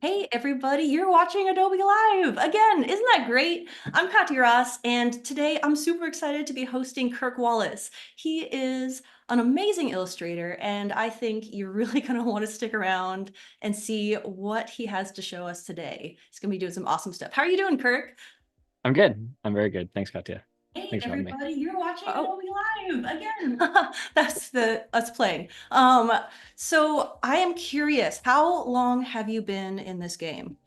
Hey everybody, you're watching Adobe Live again. Isn't that great? I'm Katya Ross, and today I'm super excited to be hosting Kirk Wallace. He is an amazing illustrator, and I think you're really going to want to stick around and see what he has to show us today. He's going to be doing some awesome stuff. How are you doing, Kirk? I'm good. I'm very good. Thanks, Katya. Hey Thanks for having me. everybody, you're watching Oh, Adobe Live again. That's us playing. So I am curious, how long have you been in this game?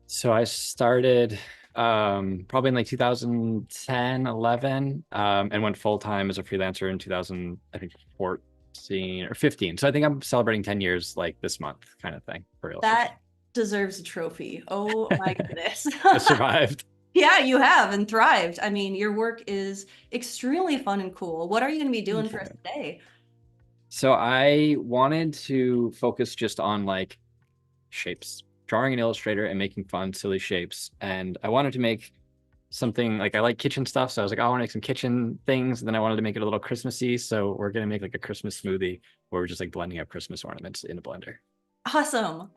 so I started probably in like 2010, 11, and went full time as a freelancer in 2000, I think 14 or 15. So I think I'm celebrating 10 years like this month kind of thing for illustration. That deserves a trophy. Oh my goodness. I survived. Yeah, you have and thrived. I mean, your work is extremely fun and cool. What are you going to be doing Thank for us you. today? So I wanted to focus just on like shapes, drawing in Illustrator and making fun, silly shapes. And I wanted to make something like I like kitchen stuff. So I was like, oh, I want to make some kitchen things. And then I wanted to make it a little Christmassy. So we're going to make like a Christmas smoothie where we're just like blending up Christmas ornaments in a blender. Awesome.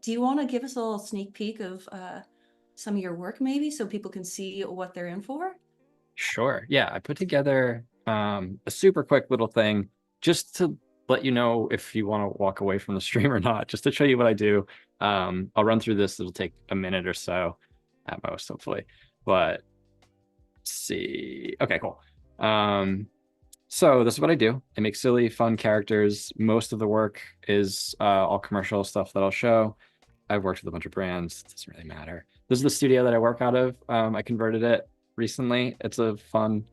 Do you want to give us a little sneak peek of some of your work maybe so people can see what they're in for? Sure. Yeah. I put together a super quick little thing just to let you know if you want to walk away from the stream or not, just to show you what I do. I'll run through this. It'll take a minute or so at most, hopefully. But let's see. Okay, cool. So this is what I do. I make silly, fun characters. Most of the work is all commercial stuff that I'll show. I've worked with a bunch of brands. It doesn't really matter. This is the studio that I work out of. I converted it recently. It's a fun.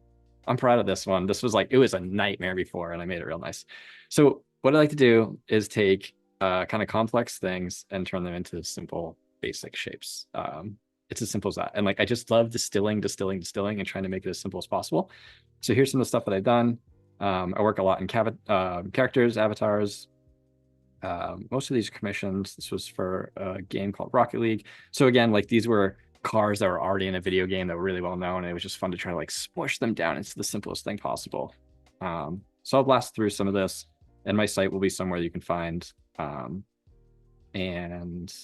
I'm proud of this one. This was like, it was a nightmare before, and I made it real nice. So what I like to do is take kind of complex things and turn them into simple, basic shapes. It's as simple as that. And like, I just love distilling, and trying to make it as simple as possible. So here's some of the stuff that I've done. I work a lot in characters, avatars. Most of these commissions, this was for a game called Rocket League. So again, like these were cars that were already in a video game that were really well known, and it was just fun to try to like smush them down into the simplest thing possible. So I'll blast through some of this, and my site will be somewhere you can find. And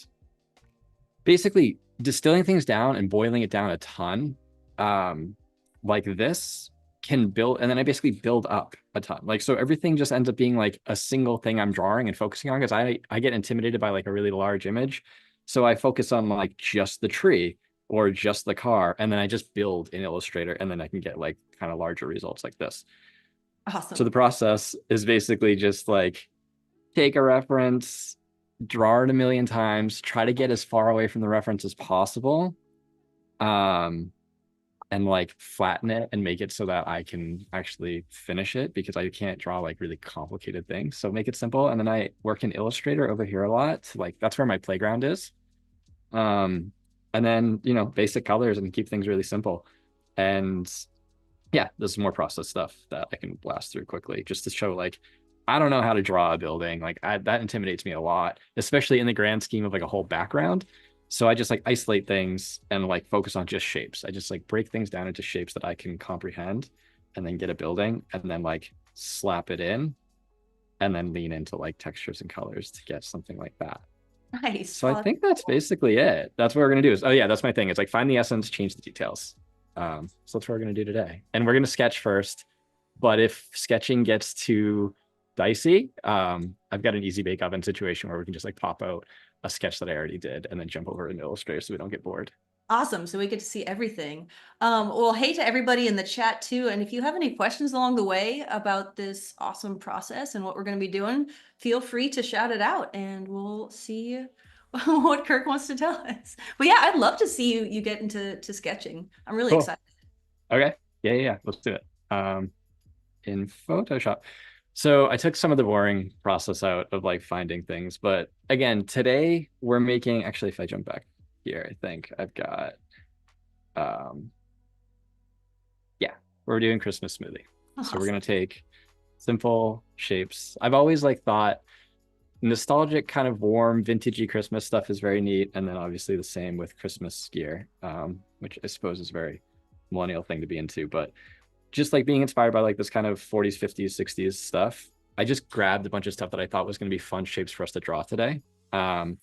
basically distilling things down and boiling it down a ton, like this can build, and then I basically build up a ton. Like, so everything just ends up being like a single thing I'm drawing and focusing on, because I get intimidated by like a really large image. So I focus on like just the tree or just the car, and then I just build in Illustrator, and then I can get like kind of larger results like this. So Awesome. the process is basically just like take a reference, draw it a million times, try to get as far away from the reference as possible. And like flatten it and make it so that I can actually finish it, because I can't draw like really complicated things. So make it simple. And then I work in Illustrator over here a lot. Like that's where my playground is. And then, basic colors and keep things really simple. And yeah, this is more process stuff that I can blast through quickly just to show like, I don't know how to draw a building. Like that intimidates me a lot, especially in the grand scheme of like a whole background. So I just like isolate things and like focus on just shapes. I just like break things down into shapes that I can comprehend, and then get a building and then like slap it in and then lean into like textures and colors to get something like that. Nice. So I Oh, that's think that's cool. basically it. That's what we're gonna do. Oh yeah, that's my thing. It's like find the essence, change the details. So that's what we're gonna do today. And we're gonna sketch first. But if sketching gets too dicey, I've got an easy bake oven situation where we can just like pop out a sketch that I already did and then jump over into Illustrator so we don't get bored. Awesome. So we get to see everything. Well, hey to everybody in the chat too. And if you have any questions along the way about this awesome process and what we're going to be doing, feel free to shout it out and we'll see what Kirk wants to tell us. But yeah, I'd love to see you get into sketching. I'm really Cool. excited. Okay. Yeah. Let's do it. In Photoshop. So I took some of the boring process out of like finding things, but again, today we're making, actually, if I jump back here, I think I've got, um, yeah, we're doing Christmas smoothie. So we're Awesome. gonna take simple shapes. I've always like thought nostalgic, kind of warm, vintagey Christmas stuff is very neat, and then obviously the same with Christmas gear, which I suppose is a very millennial thing to be into. But just like being inspired by like this kind of 40s, 50s, 60s stuff, I just grabbed a bunch of stuff that I thought was going to be fun shapes for us to draw today. Um,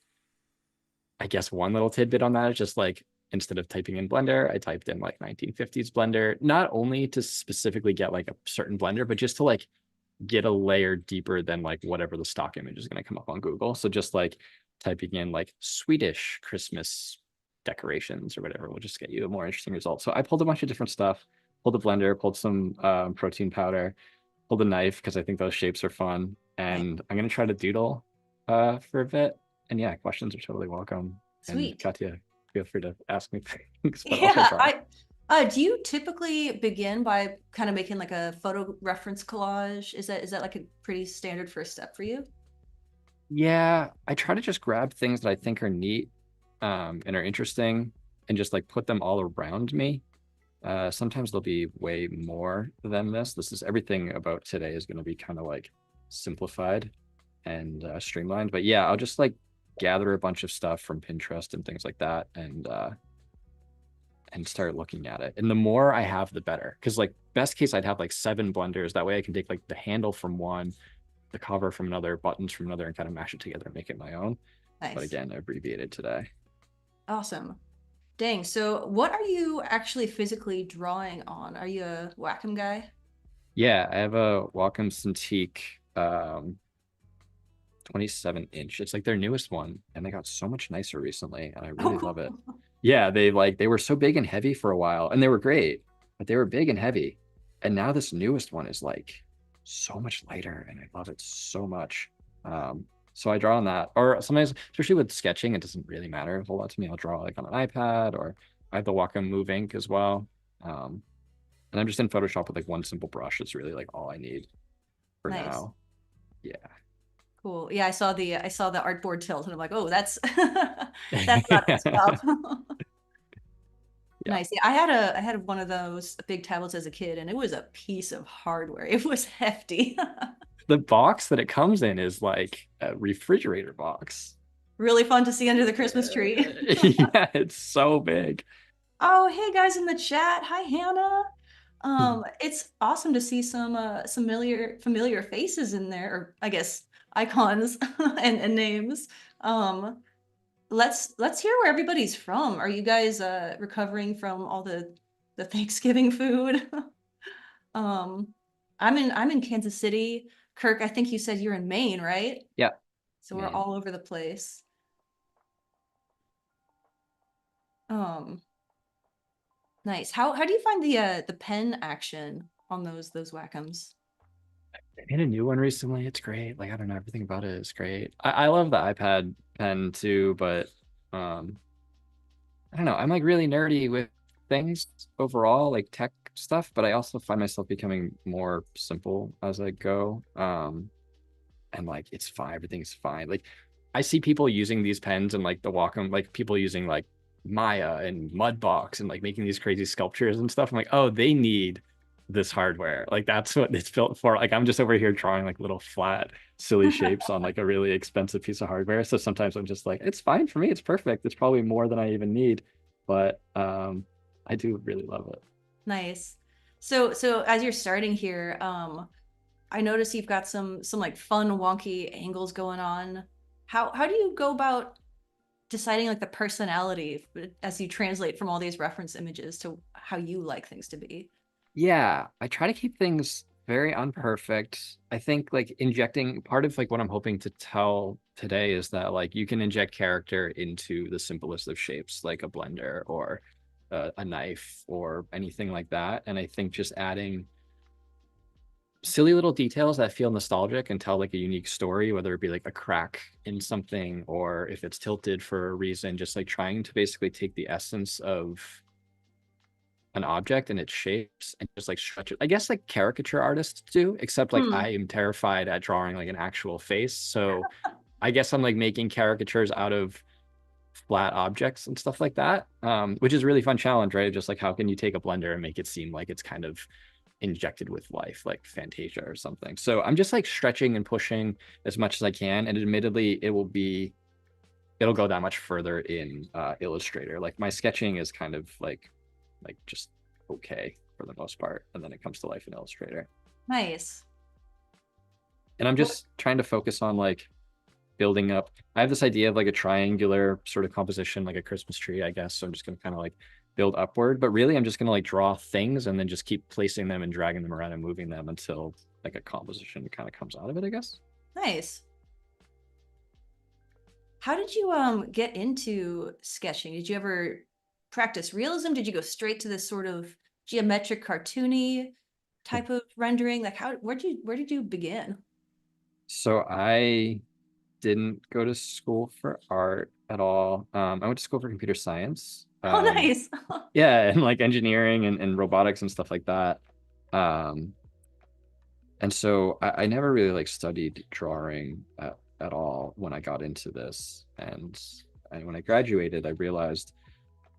I guess one little tidbit on that is just like instead of typing in Blender, I typed in like 1950s Blender, not only to specifically get like a certain Blender, but just to like get a layer deeper than like whatever the stock image is going to come up on Google. So just like typing in like Swedish Christmas decorations or whatever will just get you a more interesting result. So I pulled a bunch of different stuff, pulled a blender, pulled some protein powder, pulled a knife because I think those shapes are fun. Nice. And I'm going to try to doodle for a bit. And yeah, questions are totally welcome. And Sweet. Katya, feel free to ask me things, but I'll Yeah, try. do you typically begin by kind of making like a photo reference collage? Is that like a pretty standard first step for you? Yeah, I try to just grab things that I think are neat and are interesting and just like put them all around me. Sometimes there'll be way more than this. This is everything about today is going to be kind of like simplified and streamlined. But yeah, I'll just like gather a bunch of stuff from Pinterest and things like that and start looking at it. And the more I have, the better. Because like best case, I'd have like 7 blenders. That way I can take like the handle from one, the cover from another, buttons from another, and kind of mash it together and make it my own. But Nice. again, abbreviated today. Awesome. Dang. So what are you actually physically drawing on? Are you a Wacom guy? Yeah, I have a Wacom Cintiq 27-inch. It's like their newest one, and they got so much nicer recently, and I Oh, really love it. cool. Yeah, they were so big and heavy for a while, and they were great, but they were big and heavy. And now this newest one is like so much lighter, and I love it so much. So I draw on that, or sometimes, especially with sketching, it doesn't really matter a whole lot to me. I'll draw like on an iPad, or I have the Wacom Move Ink as well. And I'm just in Photoshop with like one simple brush. It's really like all I need for Nice. now. Yeah. Cool. Yeah, I saw the artboard tilt and I'm like, oh, that's that's not desktop. Yeah. Nice. Yeah, I had one of those big tablets as a kid, and it was a piece of hardware. It was hefty. The box that it comes in is like a refrigerator box. Really fun to see under the Christmas tree. Yeah, it's so big. Oh, hey guys in the chat. Hi, Hannah. It's awesome to see some familiar faces in there, or I guess icons and names. Um, let's hear where everybody's from. Are you guys recovering from all the Thanksgiving food? Um, I'm in Kansas City. Kirk, I think you said you're in Maine, right? Yeah, So we're man. all over the place. Um, nice. How do you find the pen action on those Wacom? I made a new one recently. It's great. Like I don't know, everything about it is great. I love the iPad pen too, but um I don't know. I'm like really nerdy with things overall, like tech stuff, but I also find myself becoming more simple as I go. And like it's fine, everything's fine. Like I see people using these pens and like the Wacom, like people using like Maya and Mudbox and like making these crazy sculptures and stuff. I'm like, oh, they need this hardware. Like that's what it's built for. Like I'm just over here drawing like little flat, silly shapes on like a really expensive piece of hardware. So sometimes I'm just like, it's fine for me. It's perfect. It's probably more than I even need. But I do really love it. Nice. So as you're starting here, I notice you've got some like fun wonky angles going on. How do you go about deciding like the personality as you translate from all these reference images to how you like things to be? Yeah, I try to keep things very unperfect. I think like injecting part of like what I'm hoping to tell today is that like you can inject character into the simplest of shapes, like a blender or a knife or anything like that. And I think just adding silly little details that feel nostalgic and tell like a unique story, whether it be like a crack in something or if it's tilted for a reason, just like trying to basically take the essence of an object and its shapes and just like stretch it. I guess like caricature artists do, except like Hmm. I am terrified at drawing like an actual face. So I guess I'm like making caricatures out of flat objects and stuff like that, which is a really fun challenge, right? Just like how can you take a blender and make it seem like it's kind of injected with life, like Fantasia or something. So I'm just like stretching and pushing as much as I can. And admittedly, it'll go that much further in Illustrator. Like my sketching is kind of like just okay for the most part, and then it comes to life in Illustrator. Nice. And I'm What? just trying to focus on like building up. I have this idea of like a triangular sort of composition, like a Christmas tree, I guess. So I'm just gonna kind of like build upward, but really I'm just gonna like draw things and then just keep placing them and dragging them around and moving them until like a composition kind of comes out of it, I guess. Nice. How did you get into sketching? Did you ever practice realism? Did you go straight to this sort of geometric cartoony type of rendering? Like where did you begin? So I didn't go to school for art at all. I went to school for computer science. Oh, nice. Yeah, and like engineering and robotics and stuff like that. Um, and so I never really like studied drawing at all when I got into this. And when I graduated, I realized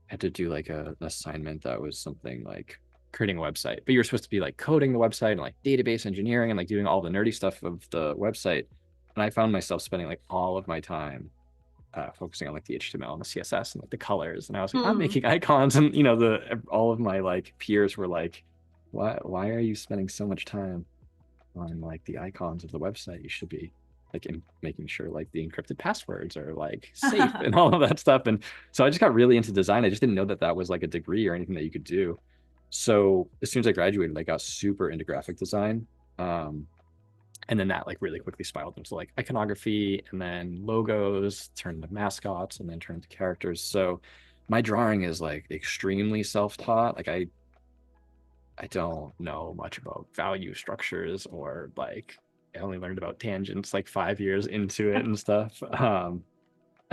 I had to do like an assignment that was something like creating a website, but you're supposed to be like coding the website and like database engineering and like doing all the nerdy stuff of the website. And I found myself spending like all of my time focusing on like the HTML and the CSS and like the colors. And I was like, I'm Hmm. making icons, and you know, all of my like peers were like, why are you spending so much time on like the icons of the website? You should be like making sure like the encrypted passwords are like safe and all of that stuff. And so I just got really into design. I just didn't know that that was like a degree or anything that you could do. So as soon as I graduated, I got super into graphic design. And then that like really quickly spiraled into like iconography, and then logos, turned into mascots, and then turned into characters. So my drawing is like extremely self-taught. Like I don't know much about value structures, or like I only learned about tangents like 5 years into it and stuff. And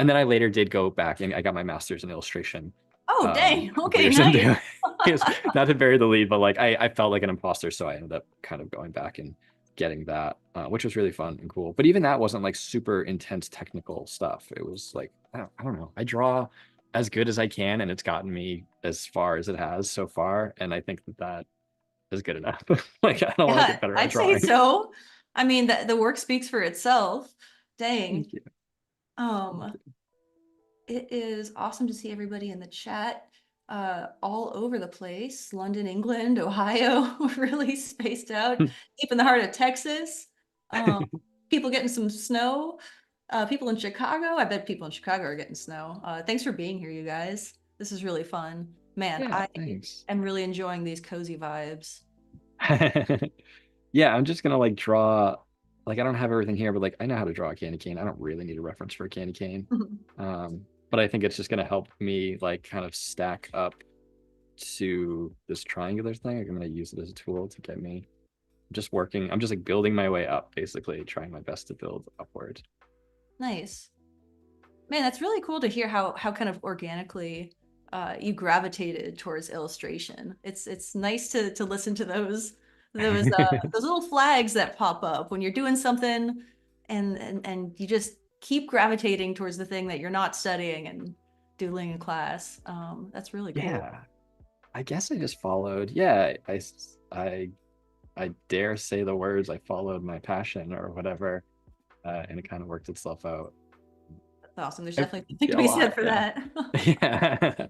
then I later did go back and I got my master's in illustration Oh, dang. a couple Okay, years nice. into it. Not to bury the lead, but like I felt like an imposter, so I ended up kind of going back and getting that, which was really fun and cool. But even that wasn't like super intense technical stuff. It was like I don't know. I draw as good as I can, and it's gotten me as far as it has so far, and I think that that is good enough. Like I don't want to Yeah, get better at I'd say drawing. so. I mean, the work speaks for itself. Dang. Thank you. Thank Um, you. it is awesome to see everybody in the chat, all over the place. London, England, Ohio, really spaced out, deep in the heart of Texas. Um, people getting some snow. People in Chicago. I bet people in Chicago are getting snow. Thanks for being here, you guys. This is really fun. Man, Yeah, I thanks. am really enjoying these cozy vibes. Yeah, I'm just gonna like draw. Like I don't have everything here, but like I know how to draw a candy cane. I don't really need a reference for a candy cane. But I think it's just gonna help me like kind of stack up to this triangular thing. Like, I'm gonna use it as a tool to get me just working. I'm just like building my way up, basically, trying my best to build upward. Nice. Man, that's really cool to hear how kind of organically you gravitated towards illustration. It's nice to listen to those little flags that pop up when you're doing something, and you just keep gravitating towards the thing that you're not studying and doodling in class. That's really cool. Yeah, I guess I just followed. Yeah, I I dare say the words. I followed my passion or whatever, and it kind of worked itself out. That's awesome. There's I, definitely something to a be said lot, for yeah. that. Yeah.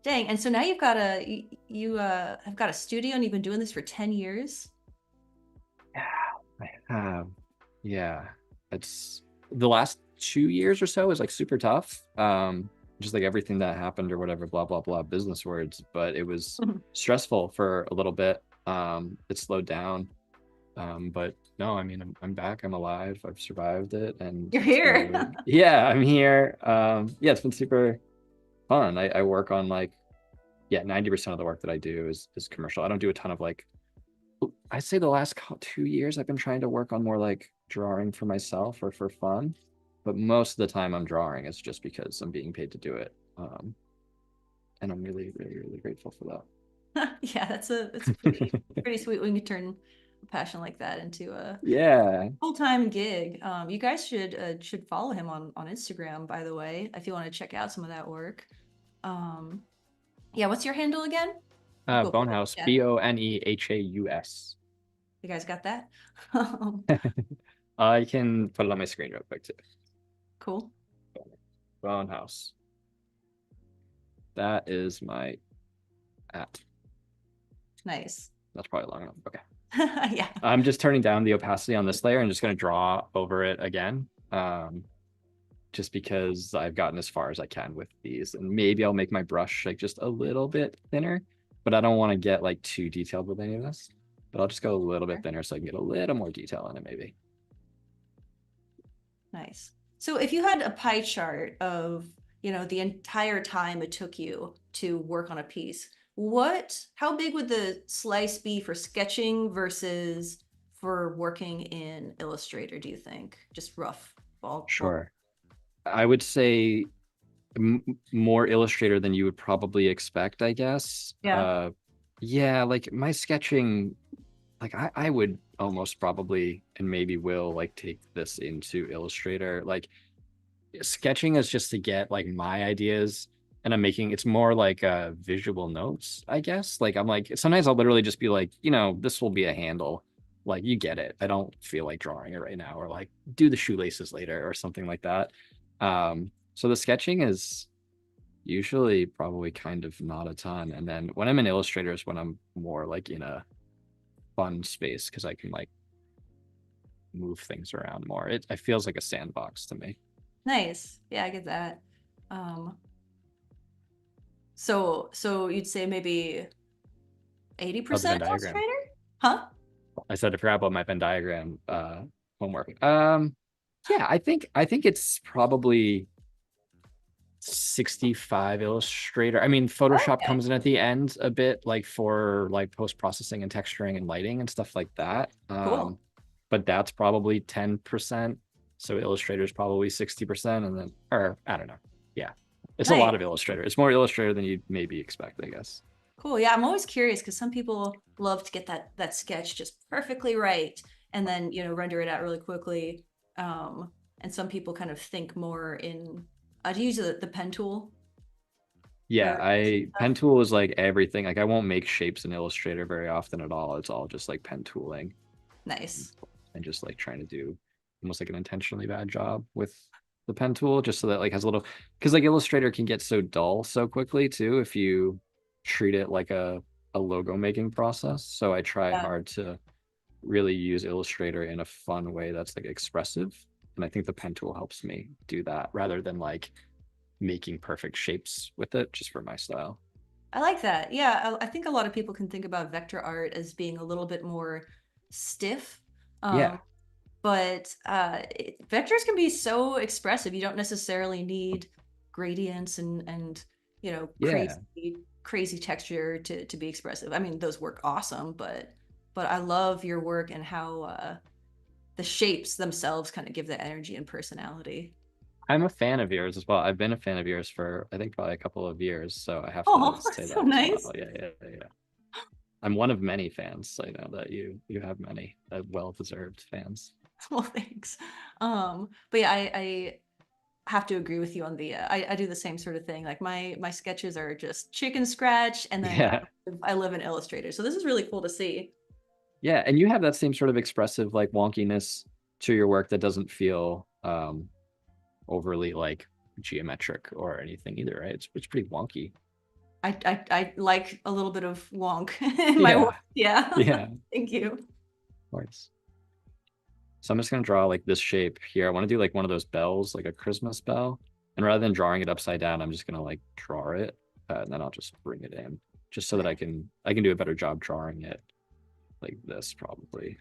Dang. And so now you've got have got a studio and you've been doing this for 10 years. I have. Yeah. It's the last 2 years or so is like super tough. Just like everything that happened or whatever, blah, blah, blah, business words. But it was stressful for a little bit. It slowed down. But no, I mean, I'm back. I'm alive. I've survived it. And You're it's been here. really, yeah, I'm here. Yeah, it's been super fun. I work on like, yeah, 90% of the work that I do is commercial. I don't do a ton of like, I'd say the last 2 years I've been trying to work on more like drawing for myself or for fun, but most of the time I'm drawing it's just because I'm being paid to do it. And I'm really, really, really grateful for Yeah, that's that. pretty sweet when you turn a passion like that into a Yeah. full-time gig. You guys should follow him on Instagram, by the way, if you want to check out some of that work. Um, yeah, what's your handle again? Go put it Bonehouse, in the chat. Bonehaus. You guys got that? I can put it on my screen real quick too. Cool. Bonehouse. That is my at. Nice. That's probably long enough. Okay. Yeah. I'm just turning down the opacity on this layer and just going to draw over it again. just because I've gotten as far as I can with these. And maybe I'll make my brush like just a little bit thinner, but I don't want to get like too detailed with any of this. But I'll just go a little bit thinner so I can get a little more detail in it, maybe. Nice. So if you had a pie chart of, the entire time it took you to work on a piece, how big would the slice be for sketching versus for working in Illustrator, do you think? Just rough ball. Sure. I would say more Illustrator than you would probably expect, I guess. Yeah. Yeah, like my sketching, like I would almost probably and maybe will like take this into Illustrator. Like sketching is just to get like my ideas and I'm making it's more like visual notes, I guess. Like I'm like sometimes I'll literally just be like, this will be a handle. Like you get it. I don't feel like drawing it right now, or like do the shoelaces later or something like that. So the sketching is usually probably kind of not a ton. And then when I'm in Illustrator is when I'm more like in a fun space because I can like move things around more. It feels like a sandbox to me. Nice. Yeah, I get that. Um, so you'd say maybe Oh, the Venn 80% diagram. Illustrator? Huh? I said to forgot about my Venn diagram homework. Yeah, I think it's probably 65 Illustrator. I mean, Photoshop Okay, comes in at the end a bit, like for like post-processing and texturing and lighting and stuff like that. cool. But that's probably 10%. So Illustrator is probably 60%, and then, or I don't know. Yeah, it's a Nice. lot of Illustrator. It's more Illustrator than you'd maybe expect, I guess. Cool. Yeah, I'm always curious because some people love to get that sketch just perfectly right and then, render it out really quickly. And some people kind of think more in I'd use the pen tool Yeah, for I stuff. pen tool is like everything. Like I won't make shapes in Illustrator very often at all. It's all just like pen tooling Nice. and just like trying to do almost like an intentionally bad job with the pen tool, just so that like has a little because like Illustrator can get so dull so quickly too if you treat it like a logo making process. So I try Yeah. hard to really use Illustrator in a fun way that's like expressive. And I think the pen tool helps me do that rather than like making perfect shapes with it just for my style. I like that. Yeah, I think a lot of people can think about vector art as being a little bit more stiff. Yeah. Um, but vectors can be so expressive. You don't necessarily need gradients and Yeah. crazy texture to be expressive. I mean, those work awesome, but I love your work and how the shapes themselves kind of give that energy and personality. I'm a fan of yours as well. I've been a fan of yours for I think probably a couple of years, so I have to Oh, say that's so that as well. nice. Yeah, yeah, yeah, yeah. I'm one of many fans. I know that you have many well-deserved fans. Well, thanks. But yeah, I have to agree with you on the I do the same sort of thing. Like my sketches are just chicken scratch and then Yeah. I live in Illustrator. So this is really cool to see. Yeah, and you have that same sort of expressive like wonkiness to your work that doesn't feel overly like geometric or anything either, right? It's pretty wonky. I like a little bit of wonk in my work. Yeah. Yeah. Yeah, of Thank you. course. So I'm just gonna draw like this shape here. I want to do like one of those bells, like a Christmas bell. And rather than drawing it upside down, I'm just gonna like draw it, and then I'll just bring it in, just so that Nice. I can do a better job drawing it like this probably.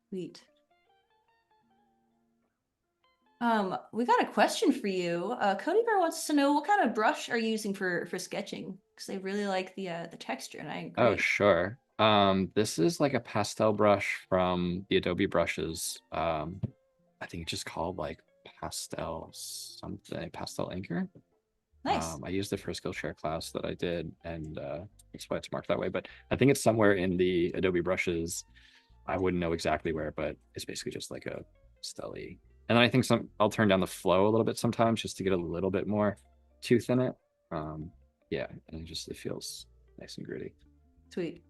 Sweet. We got a question for you. Cody Bear wants to know what kind of brush are you using for sketching? Because they really like the texture, and I Oh, agree. sure. This is like a pastel brush from the Adobe brushes. I think it's just called like pastel something, pastel inker. Nice. I used it for a Skillshare class that I did, and that's why it's marked that way. But I think it's somewhere in the Adobe brushes. I wouldn't know exactly where, but it's basically just like a stelly. And then I think I'll turn down the flow a little bit sometimes just to get a little bit more tooth in it. Um, yeah, and it feels nice and gritty. Sweet.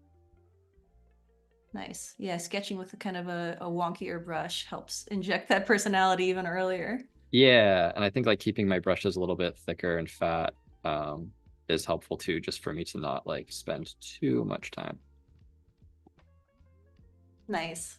Nice. Yeah, sketching with a kind of a wonkier brush helps inject that personality even earlier. Yeah, and I think like keeping my brushes a little bit thicker and fat is helpful too, just for me to not like spend too much time. Nice.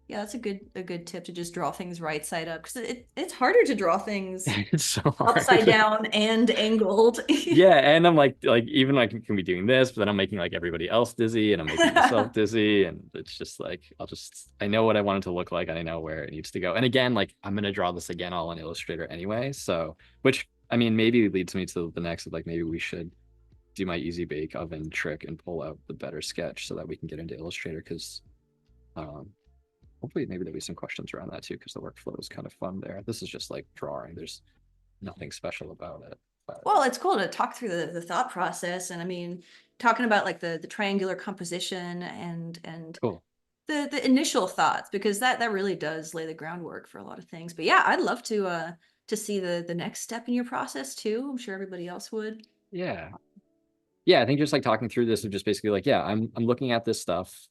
Yeah, that's a good tip to just draw things right side up because it's harder to draw things It's so upside hard. down and angled. Yeah, and I'm like even like can be doing this, but then I'm making like everybody else dizzy, and I'm making myself dizzy, and it's just like I know what I want it to look like, and I know where it needs to go. And again, like I'm gonna draw this again all in Illustrator anyway, so which I mean maybe leads me to the next, like maybe we should do my easy bake oven trick and pull out the better sketch so that we can get into Illustrator because um hopefully maybe there'll be some questions around that too because the workflow is kind of fun there. This is just like drawing. There's nothing special about it. But Well, it's cool to talk through the thought process, and I mean, talking about like the triangular composition and cool. the initial thoughts because that really does lay the groundwork for a lot of things. But yeah, I'd love to see the next step in your process too. I'm sure everybody else would. Yeah. Yeah, I think just like talking through this of just basically like, yeah, I'm looking at this stuff,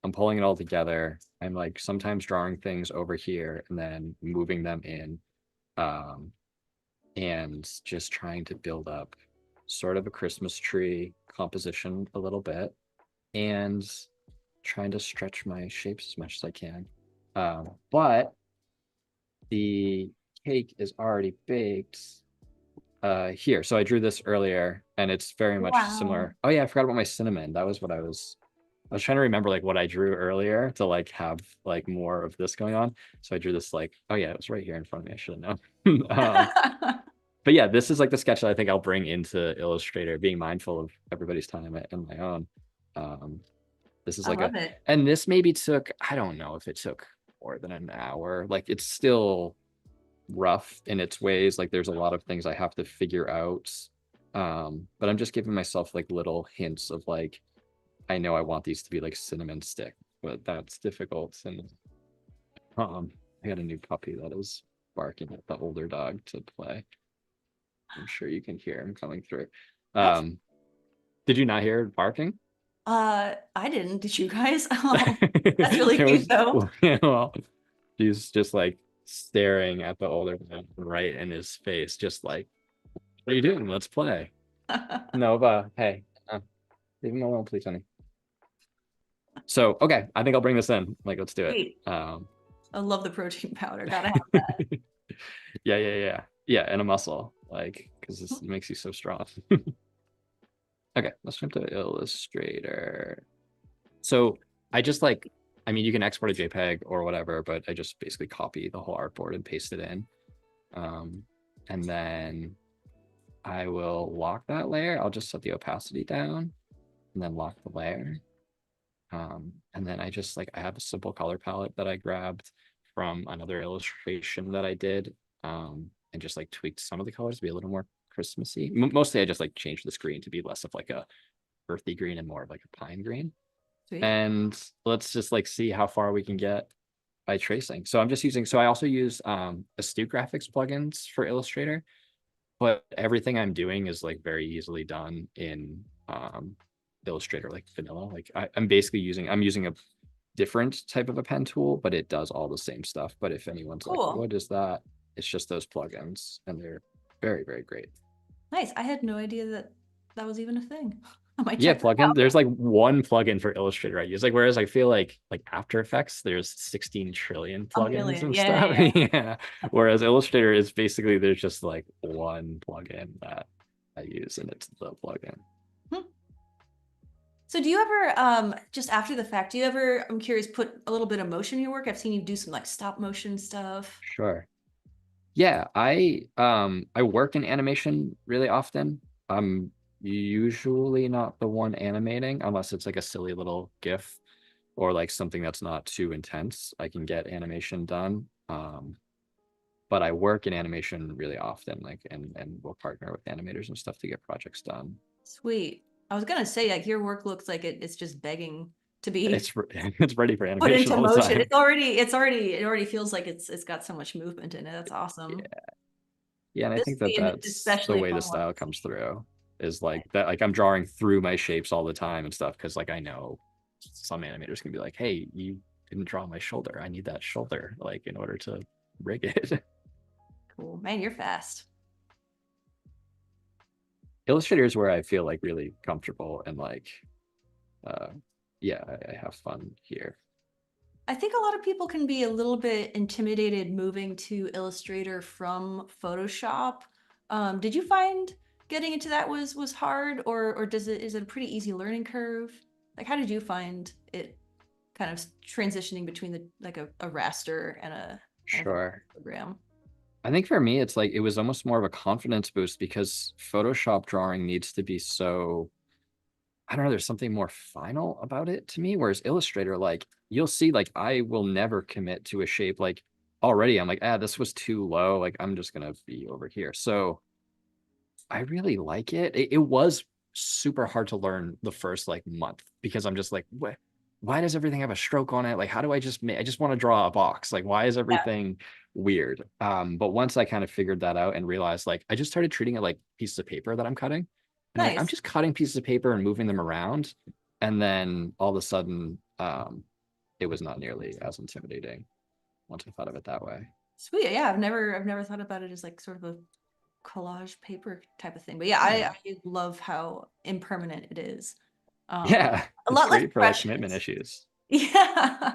I'm pulling it all together. I'm like sometimes drawing things over here and then moving them in. Um, and just trying to build up sort of a Christmas tree composition a little bit and trying to stretch my shapes as much as I can. But the cake is already baked here. So I drew this earlier and it's very much Wow. similar. Oh yeah, I forgot about my cinnamon. That was what I was trying to remember like what I drew earlier to like have like more of this going on. So I drew this like, oh yeah, it was right here in front of me. I should have known. But yeah, this is like the sketch that I think I'll bring into Illustrator, being mindful of everybody's time and my own. Um, this is I like love it. and this maybe took, I don't know if it took more than an hour. Like it's still rough in its ways. Like there's a lot of things I have to figure out. But I'm just giving myself like little hints of like, I know I want these to be like cinnamon stick, but that's difficult. And I got a new puppy that is barking at the older dog to play. I'm sure you can hear him coming through. That's Did you not hear it barking? I didn't. Did you guys? Oh, that's really It cute was, though. well, he's just like staring at the older man right in his face, just like, what are you doing? Let's play. Nova, hey, leave him alone, please, honey. So, okay, I think I'll bring this in. Like, let's do it. Sweet. I love the protein powder. Gotta have Yeah, and a muscle, like, because this makes you so strong. Okay, let's jump to Illustrator. So I just like, I mean, you can export a JPEG or whatever, but I just basically copy the whole artboard and paste it in. And then I will lock that layer. I'll just set the opacity down and then lock the layer. And then I just like, I have a simple color palette that I grabbed from another illustration that I did and just like tweaked some of the colors to be a little more Christmassy. Mostly I just like changed the screen to be less of like a earthy green and more of like a pine green. Sweet. And let's just like see how far we can get by tracing. So I'm just using, so I also use Astute Graphics plugins for Illustrator, but everything I'm doing is like very easily done in Illustrator, like vanilla. Like I'm basically I'm using a different type of a pen tool, but it does all the same stuff. But if anyone's like, Cool. what is that? It's just those plugins and they're very, very great. Nice. I had no idea that that was even a thing. I might Yeah, check that plugin. out. There's like one plugin for Illustrator I use. Like, whereas I feel like After Effects, there's 16 trillion A plugins million. and Yeah, stuff. yeah, Yeah. Whereas Illustrator is basically there's just like one plugin that I use, and it's the plugin. yeah. So do you ever, just after the fact, do you ever, I'm curious, put a little bit of motion in your work? I've seen you do some like stop motion stuff. Sure. Yeah, I work in animation really often. I'm usually not the one animating unless it's like a silly little GIF or like something that's not too intense. I can get animation done. But I work in animation really often, like and we'll partner with animators and stuff to get projects done. Sweet. I was gonna say, like, your work looks like it's just begging to be It's ready for put animation into all the motion. time. It already feels like it's got so much movement in it. That's awesome. Yeah. Yeah, and I This think would that be an that's the especially way the fun one. style comes through is like that, like I'm drawing through my shapes all the time and stuff because like I know some animators can be like, hey, you didn't draw my shoulder. I need that shoulder like in order to rig it. Cool. Man, you're fast. Illustrator is where I feel like really comfortable and like uh yeah, I have fun here. I think a lot of people can be a little bit intimidated moving to Illustrator from Photoshop. Did you find getting into that was hard, or is it a pretty easy learning curve? Like, how did you find it kind of transitioning between the like a raster and a Sure. program? I think for me, it's like it was almost more of a confidence boost because Photoshop drawing needs to be so, I don't know, there's something more final about it to me. Whereas Illustrator, like you'll see, like I will never commit to a shape. Like already, I'm like, this was too low. Like I'm just gonna be over here. So I really like it. It was super hard to learn the first like month because I'm just like, what? Why does everything have a stroke on it? Like, how do I just make? I just want to draw a box. Like, why is Yeah, everything weird? But once I kind of figured that out and realized, like, I just started treating it like pieces of paper that I'm cutting, and I'm like, I'm nice. just cutting pieces of paper and moving them around, and then all of a sudden, it was not nearly as intimidating once I thought of it that way. Sweet. Yeah, I've never thought about it as like sort of a collage paper type of thing. But yeah, Yeah, I love how impermanent it is. Um, yeah, a it's lot less great for like commitment precious. issues. Yeah.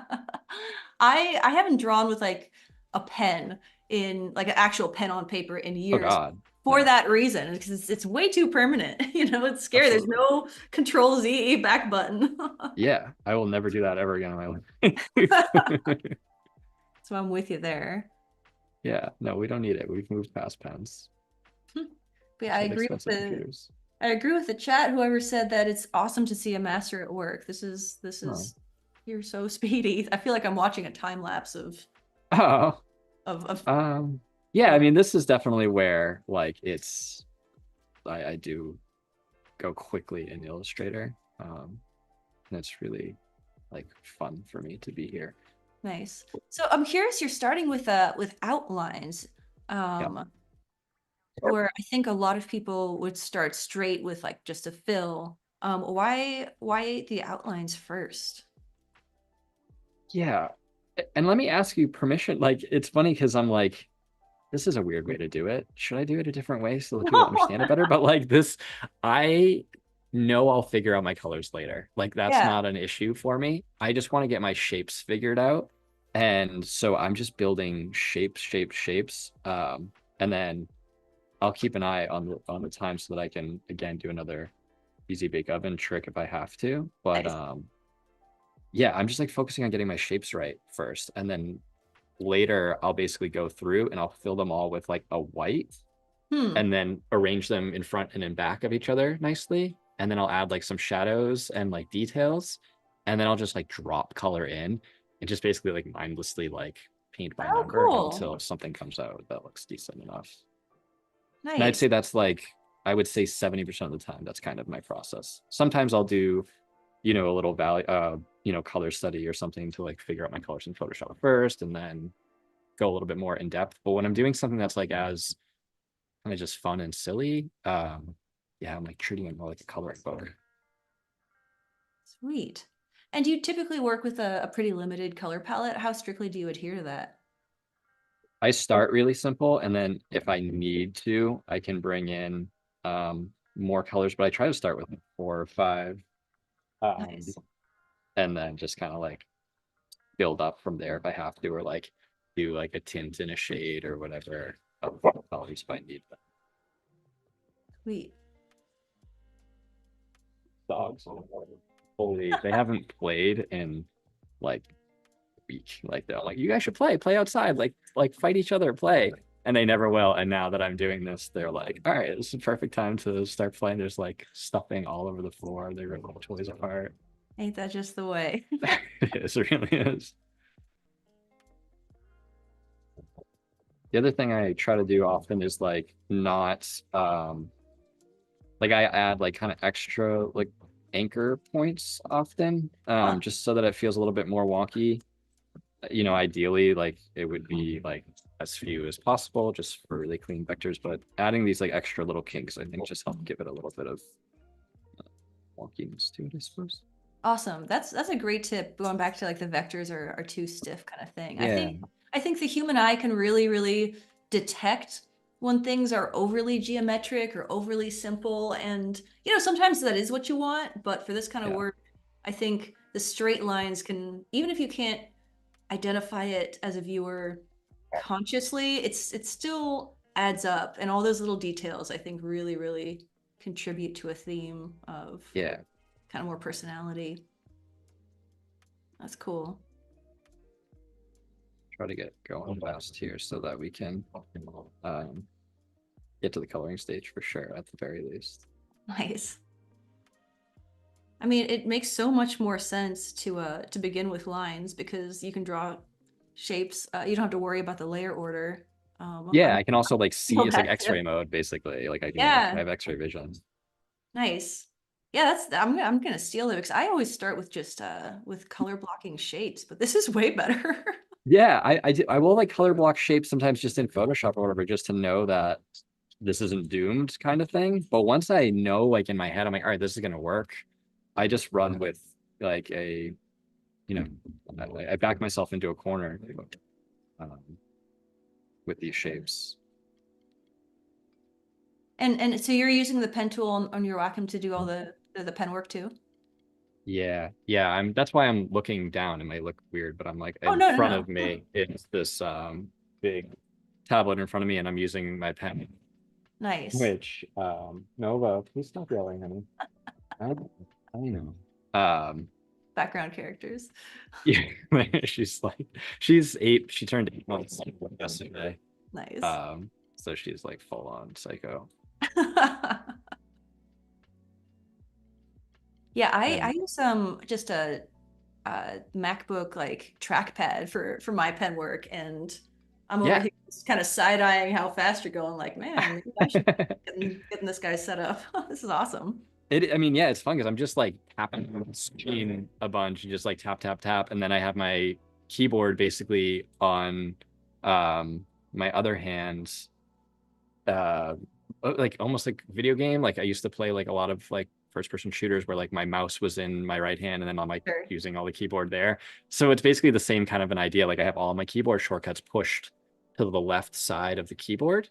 I haven't drawn with like a pen in like an actual pen on paper in Oh years God, for no. that reason because it's way too permanent. It's scary. There's Absolutely. no control Z back button. Yeah, I will never do that ever again in my life. So I'm with you there. Yeah, no, we don't need it. We've moved past pens. But yeah, Just have expensive computers. I agree with the chat. Whoever said that it's awesome to see a master at work. This Oh. is you're so speedy. I feel like I'm watching a time lapse Oh. of Yeah, I work. mean, this is definitely where like it's I do go quickly in Illustrator. And it's really like fun for me to be here. Nice. So I'm curious, you're starting with outlines. Yeah. Um, where I think a lot of people would start straight with like just a fill. Why the outlines first? Yeah. And let me ask you permission. Like, it's funny because I'm like, this is a weird way to do it. Should I do it a different way so that people No. understand it better? But like this, I know I'll figure out my colors later. Like that's Yeah, not an issue for me. I just want to get my shapes figured out. And so I'm just building shapes. And then I'll keep an eye on the time so that I can again do another easy bake oven trick if I have to. But nice. yeah, I'm just like focusing on getting my shapes right first. And then later I'll basically go through and I'll fill them all with like a white Hmm. and then arrange them in front and in back of each other nicely. And then I'll add like some shadows and like details. And then I'll just like drop color in and just basically like mindlessly like paint by Oh, number cool. until something comes out that looks decent enough. And I'd Nice. say that's like, I would say 70% of the time, that's kind of my process. Sometimes I'll do, a little value, color study or something to like figure out my colors in Photoshop first and then go a little bit more in depth. But when I'm doing something that's like as kind of just fun and silly, yeah, I'm like treating it more like a coloring book. Sweet. And do you typically work with a pretty limited color palette? How strictly do you adhere to that? I start really simple, and then if I need to, I can bring in more colors, but I try to start with 4 or 5, um, Nice. and then just kind of like build up from there if I have to, or like do like a tint in a shade or whatever of colors if I need them. Sweet. Dogs, holy, they haven't played in like week. Like they're like, you guys should play outside, like fight each other, play. And they never will. And now that I'm doing this, they're like, all right, this is the perfect time to start playing. There's like stuffing all over the floor. They rip all toys apart. Ain't that just the way? It really is. The other thing I try to do often is like not like I add like kind of extra like anchor points often, Huh. just so that it feels a little bit more wonky. Ideally, like it would be like as few as possible just for really clean vectors, but adding these like extra little kinks, I think just help give it a little bit of wonkiness to it, I suppose. Awesome. That's a great tip. Going back to like the vectors are too stiff kind of thing. Yeah, I think the human eye can really detect when things are overly geometric or overly simple. And sometimes that is what you want, but for this kind of yeah, work, I think the straight lines can, even if you can't identify it as a viewer consciously, it still adds up. And all those little details, I think, really contribute to a theme of Yeah. kind of more personality. That's cool. Try to get going fast here so that we can um, get to the coloring stage for sure, at the very least. Nice. I mean, it makes so much more sense to begin with lines because you can draw shapes. You don't have to worry about the layer order. Yeah, I'm I can also like see, feel it's like that too. X-ray mode basically. Like I Yeah, have X-ray vision. nice. Yeah, I'm gonna steal it because I always start with just with color blocking shapes, but this is way better. Yeah, I will like color block shapes sometimes just in Photoshop or whatever, just to know that this isn't doomed kind of thing. But once I know, like in my head, I'm like, all right, this is gonna work. I just run with like a, you know, I back myself into a corner um, with these shapes. And so you're using the pen tool on your Wacom to do all the pen work too? Yeah, yeah. That's why I'm looking down. It might look weird, but I'm like Oh in no, no, front no. of me. It's this big tablet in front of me, and I'm using my pen. Nice. Which Nova, please stop yelling, honey. I, I know. Um, Background characters. yeah, she's 8. She turned 8 months yesterday. Nice. So she's like full on psycho. Yeah, I And use just a MacBook like trackpad for my pen work, and I'm over yeah. here just kind of side-eyeing how fast you're going, like, man, maybe I should getting this guy set up. This is awesome. I mean, yeah, it's fun because I'm just like tapping on the screen a bunch and just like tap, tap, tap. And then I have my keyboard basically on my other hand, uh, like almost like video game. Like I used to play like a lot of like first person shooters where like my mouse was in my right hand and then I'm like Sure. using all the keyboard there. So it's basically the same kind of an idea. Like I have all my keyboard shortcuts pushed to the left side of the keyboard.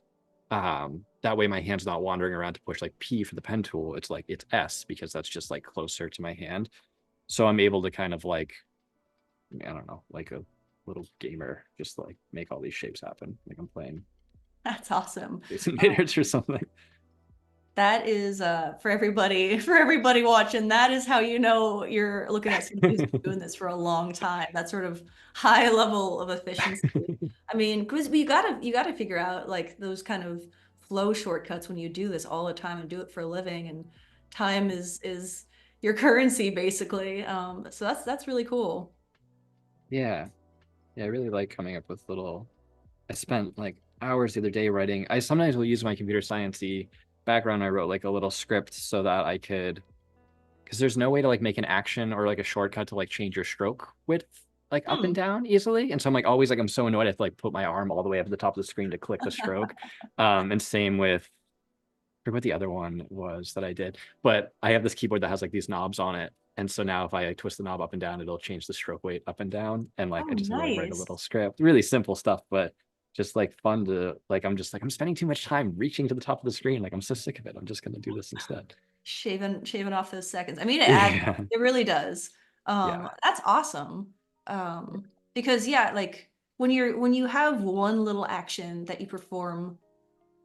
That way my hand's not wandering around to push like P for the pen tool. It's like it's S because that's just like closer to my hand. So I'm able to kind of like, I don't know, like a little gamer, just like make all these shapes happen. Like I'm playing That's awesome. Space Invaders or something. That is for everybody watching, that is how you know you're looking at somebody who's been doing this for a long time. That sort of high level of efficiency. I mean, because you gotta figure out like those kind of flow shortcuts when you do this all the time and do it for a living, and time is your currency basically. So that's really cool. Yeah. Yeah, I really like coming up with little. I spent like hours the other day writing. I sometimes will use my computer sciencey background. I wrote like a little script so that I could, because there's no way to like make an action or like a shortcut to like change your stroke width like up and Hmm. down easily. And so I'm like always like I'm so annoyed I have to like put my arm all the way up at the top of the screen to click the stroke. And same with I forget what the other one was that I did, but I have this keyboard that has like these knobs on it. And so now if I like, twist the knob up and down, it'll change the stroke weight up and down. And like Oh, I just have to like write a nice. little script. Really simple stuff, but just like fun to like I'm just like I'm spending too much time reaching to the top of the screen. Like I'm so sick of it. I'm just gonna do this instead. Shaving off those seconds. I mean, it adds up. Yeah. It really does. Yeah. That's awesome. Because yeah, like when you have one little action that you perform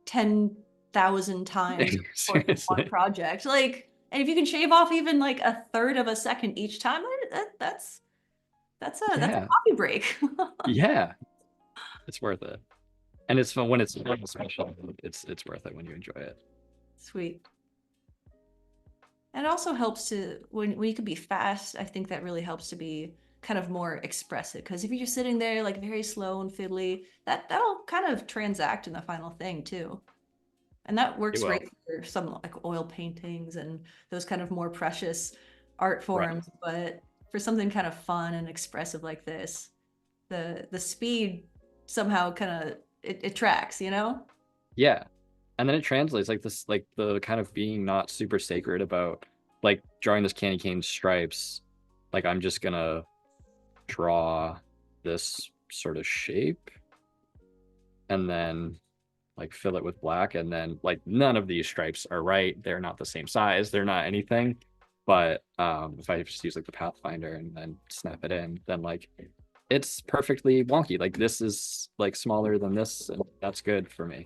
10,000 times over the course of one Seriously. project, like, and if you can shave off even like a third of a second each time, that's a Yeah. coffee break. Yeah. It's worth it. And it's fun when it's fun, special. It's worth it when you enjoy it. Sweet. And it also helps to when you can be fast, I think that really helps to be kind of more expressive. Because if you're just sitting there like very slow and fiddly, that'll kind of transact in the final thing too. And that It works will. great for some like oil paintings and those kind of more precious art Right. forms. But for something kind of fun and expressive like this, the speed somehow kind of it tracks, you know? Yeah. And then it translates like this, like the kind of being not super sacred about like drawing this candy cane stripes. Like I'm just gonna draw this sort of shape and then like fill it with black. And then like none of these stripes are right. They're not the same size. They're not anything. But if I just use like the Pathfinder and then snap it in, then like it's perfectly wonky. Like this is like smaller than this, and that's good for me.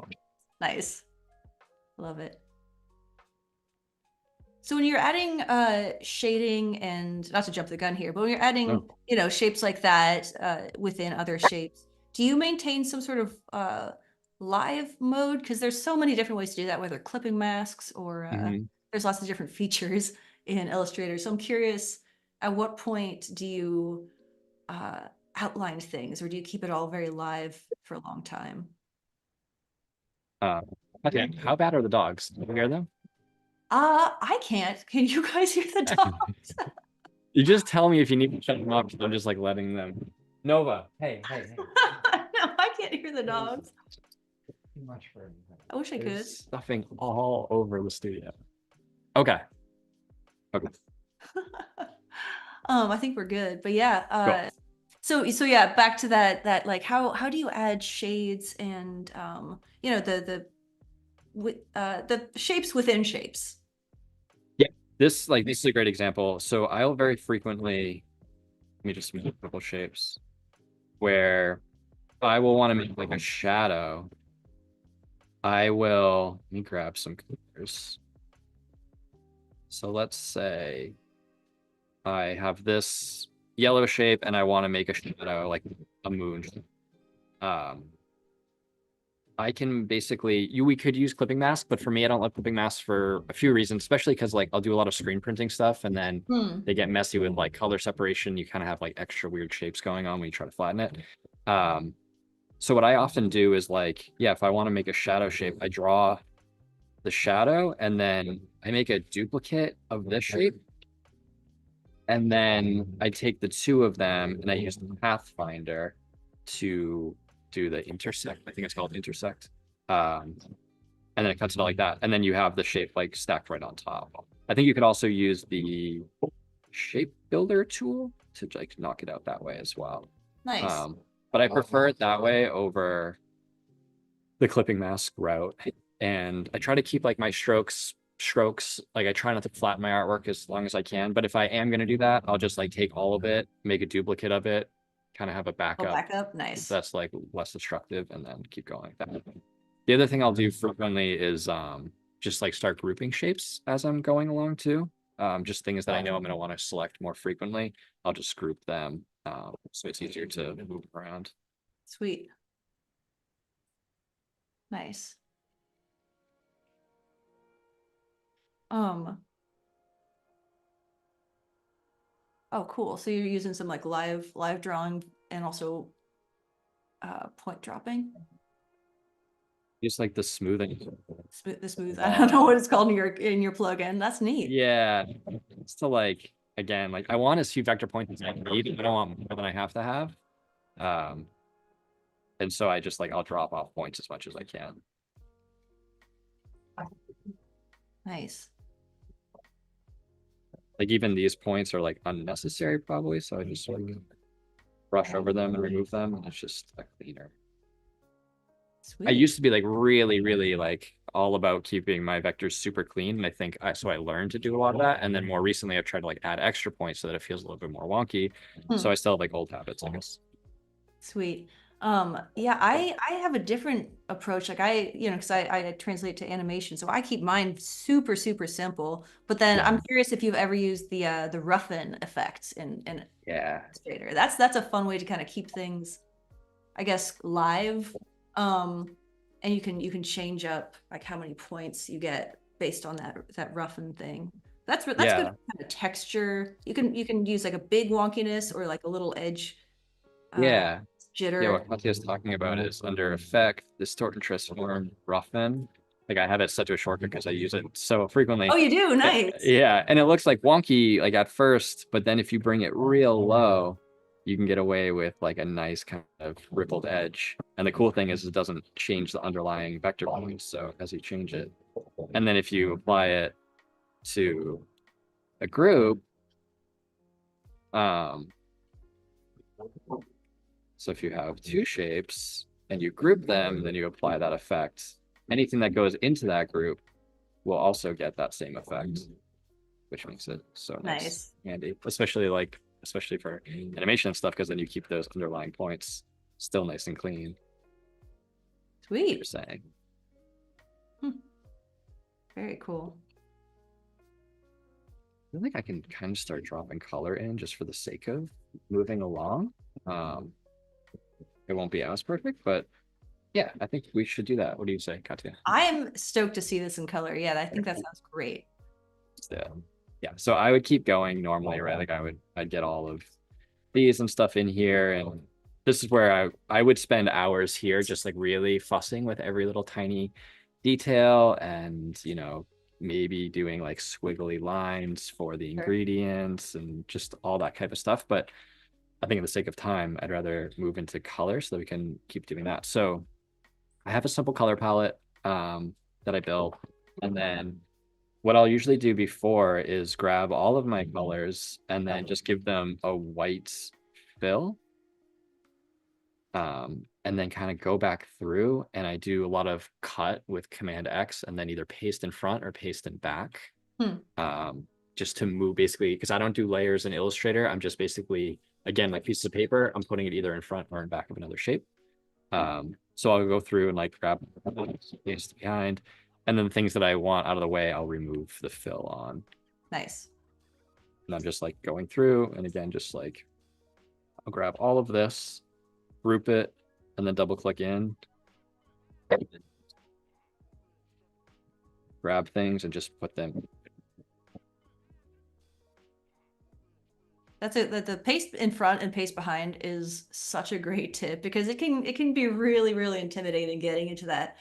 Nice. Love it. So when you're adding shading, and not to jump the gun here, but when you're adding, No. shapes like that within other shapes, do you maintain some sort of live mode? Because there's so many different ways to do that, whether clipping masks or Mhm. there's lots of different features in Illustrator. So I'm curious, at what point do you outline things, or do you keep it all very live for a long time? Uh, okay. How bad are the dogs? Can you hear them? I can't. Can you guys hear the dogs? You just tell me if you need to shut them up. I'm just like letting them. Nova, hey, hey, hey. No, I can't hear the dogs. Too much for I wish I could. There's stuffing all over the studio. Okay. Okay. I think we're good, but yeah. Cool. So yeah, back to that like how do you add shades and the shapes within shapes? Yeah. This is a great example. So I'll very frequently let me just make a couple shapes where I will want to make like a shadow. I will let me grab some colors. So let's say I have this yellow shape and I want to make a shadow like a moon. Um, I can basically we could use clipping mask, but for me, I don't love clipping masks for a few reasons, especially because like I'll do a lot of screen printing stuff and then Hmm. they get messy with like color separation. You kind of have like extra weird shapes going on when you try to flatten it. Um, so what I often do is like, yeah, if I want to make a shadow shape, I draw the shadow and then I make a duplicate of this shape. And then I take the two of them and I use the Pathfinder to do the intersect. I think it's called intersect. Um, and then it cuts it out like that. And then you have the shape like stacked right on top. I think you could also use the shape builder tool to like knock it out that way as well. Nice. But I prefer it that way over the clipping mask route. And I try to keep like my strokes. Like I try not to flatten my artwork as long as I can. But if I am gonna do that, I'll just like take all of it, make a duplicate of it, kind of have a Oh, backup back up. Nice. that's like less destructive, and then keep going like that. The other thing I'll do frequently is just like start grouping shapes as I'm going along too. Just things that I know I'm gonna want to select more frequently. I'll just group them so it's easier to move around. Sweet. Nice. Um, oh, cool. So you're using some like live drawing and also point dropping. Just like the smoothing. The smooth. I don't know what it's called in your plugin. That's neat. Yeah, it's to like again, like I want as few vector points as I need. I don't want more than I have to have. Um, and so I just like I'll drop off points as much as I can. Nice. Like even these points are like unnecessary probably, so I just like brush over them and remove them, and it's just a cleaner. I Sweet. used to be like really, really like all about keeping my vectors super clean. And I think I learned to do a lot of that. And then more recently I've tried to like add extra points so that it feels a little bit more wonky. So Hmm. I still have like old habits, I guess. Sweet. Yeah, I have a different approach. Like because I translate to animation, so I keep mine super, super simple. But then Yeah. I'm curious if you've ever used the roughen effect in Yeah. Illustrator. That's a fun way to kind of keep things, I guess, live. And you can change up like how many points you get based on that roughen thing. That's good Yeah. kind of texture. You can use like a big wonkiness or like a little edge uh Yeah. Yeah, jitter. what Katya is talking about is under effect, distort and transform, roughen. Like I have it set to a shortcut because I use it so Oh, frequently. you do? Nice. Yeah, and it looks like wonky like at first, but then if you bring it real low, you can get away with like a nice kind of rippled edge. And the cool thing is it doesn't change the underlying vector points. So as you change it, and then if you apply it to a group, um, so if you have two shapes and you group them, then you apply that effect. Anything that goes into that group will also get that same effect, which makes it so Nice. handy, especially for animation and stuff, because then you keep those underlying points still nice and clean. You're Sweet. saying. Very cool. I think I can kind of start dropping color in just for the sake of moving along. It won't be as perfect, but yeah, I think we should do that. What do you say, Katya? I am stoked to see this in color. Yeah, I think that sounds great. Yeah, so I would keep going normally, right? Like I'd get all of these and stuff in here, and this is where I would spend hours here just like really fussing with every little tiny detail, and maybe doing like squiggly lines for the ingredients and just all that type of stuff. But I think for the sake of time, I'd rather move into color so that we can keep doing that. So I have a simple color palette that I built, and then what I'll usually do before is grab all of my colors and then just give them a white fill. And then kind of go back through, and I do a lot of cut with Command X and then either paste in front or paste in back. Just to move basically, because I don't do layers in Illustrator. I'm just basically, again, like pieces of paper, I'm putting it either in front or in back of another shape. So I'll go through and like grab paste behind, and then things that I want out of the way, I'll remove the fill on. Nice. And I'm just like going through, and again, just like I'll grab all of this, group it, and then double click in. Grab things and just put them. That's it. The paste in front and paste behind is such a great tip, because it can be really, really intimidating getting into that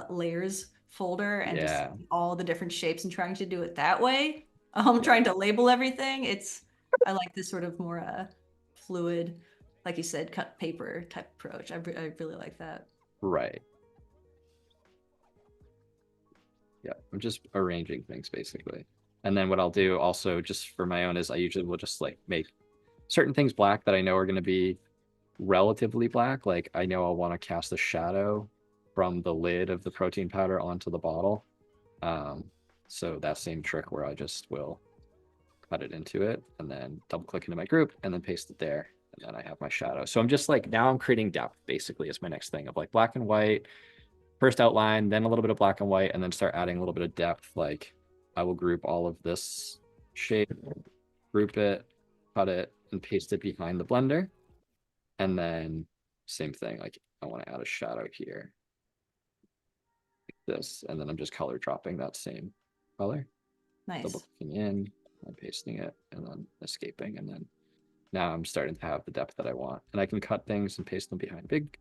layers folder and just all the different shapes and trying to do it that way. Trying to label everything. I like this sort of more fluid, like you said, cut paper type approach. I really like that. Right. Yeah, I'm just arranging things basically. And then what I'll do also just for my own is I usually will just like make certain things black that I know are going to be relatively black. Like I know I'll want to cast a shadow from the lid of the protein powder onto the bottle. So that same trick where I just will cut it into it and then double click into my group and then paste it there. And then I have my shadow. So I'm just like, now I'm creating depth basically is my next thing of like black and white, first outline, then a little bit of black and white, and then start adding a little bit of depth. Like I will group all of this shape, group it, cut it, and paste it behind the blender. And then same thing, like I want to add a shadow here. Like this, and then I'm just color dropping that same color. Nice. Double clicking in, I'm pasting it, and then escaping, and then now I'm starting to have the depth that I want. And I can cut things and paste them behind big